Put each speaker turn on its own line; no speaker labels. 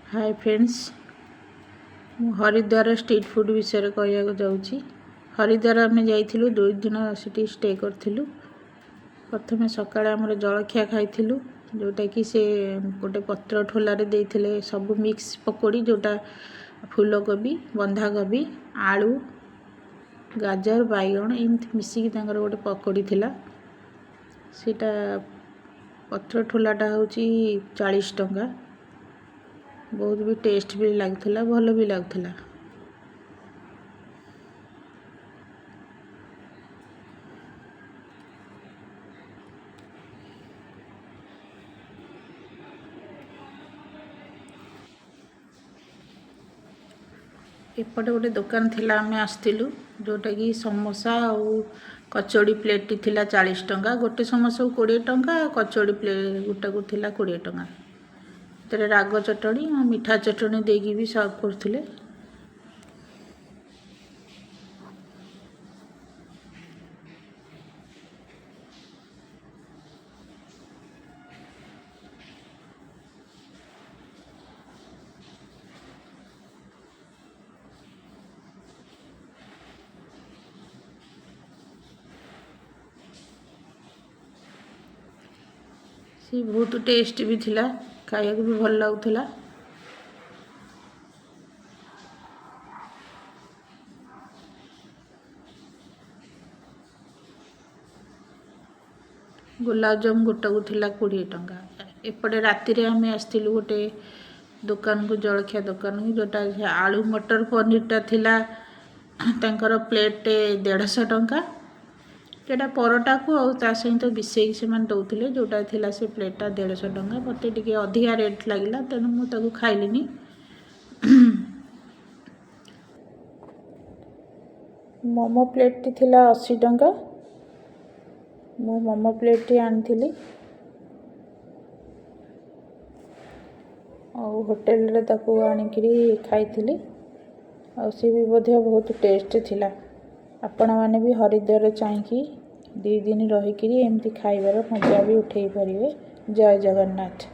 Hi friends, Haridwar street food विषय कहवाक जाऊँगी। हरिद्वार आम जाइलु 2 दिन सीटी स्टे करूँ। प्रथम सकाଳେ आम जलखिया खाइलु, जोटा कि से गोटे पत्र ठोलारे देते सब मिक्स पकोड़ी, जोटा फूलकोबी, बंधाकोबी, आलू, गाजर, बैगण एमती मिसिकी गोटे पकोड़ी थिला। सीटा पत्र ठोलाटा हूँ 40 टंका। बहुत भी टेस्ट भी लगुला, भल भी लगुला। एपटे गोटे दुकान थिला, आम आसलु जोटा कि समोसा और कचौड़ी प्लेट थिला 40 टंका। गोटे समोसा को 20 टंका, कचौड़ी प्लेट गोटा को थिला 20 टंका। तेरे राग चटणी और मीठा चटणी देगी भी सर्व करथिले। सी बहुत टेस्ट भी थिला, खाया भी भल लगुला। गुलाब जामुन गोटा को थिला 20 टंका। एपटे राति रे आम आसलु गोटे दुकान को, जलखिया दुकान को, जोटा आलू मटर पनीरटा थिला तांकर प्लेट 150 टंका। जोटा परोटा को आ सहित मिसेक से दौले, जोटा थिला से प्लेटा 150 टंका। मत टे अधिका रेट लगे, तेणु मुझे खाइलिनी। मोमो प्लेट टी थिला 80 टंका। मु मोमो प्लेट टी आनी और होटेल रे ताको आनिकरी खाइथिली। और सी भी बहुत टेस्ट थिला। आपण माने भी हरिद्वार चाहिए 2 दिन रहीकि एमती खाइबार मजा भी उठे पारे। जय जगन्नाथ।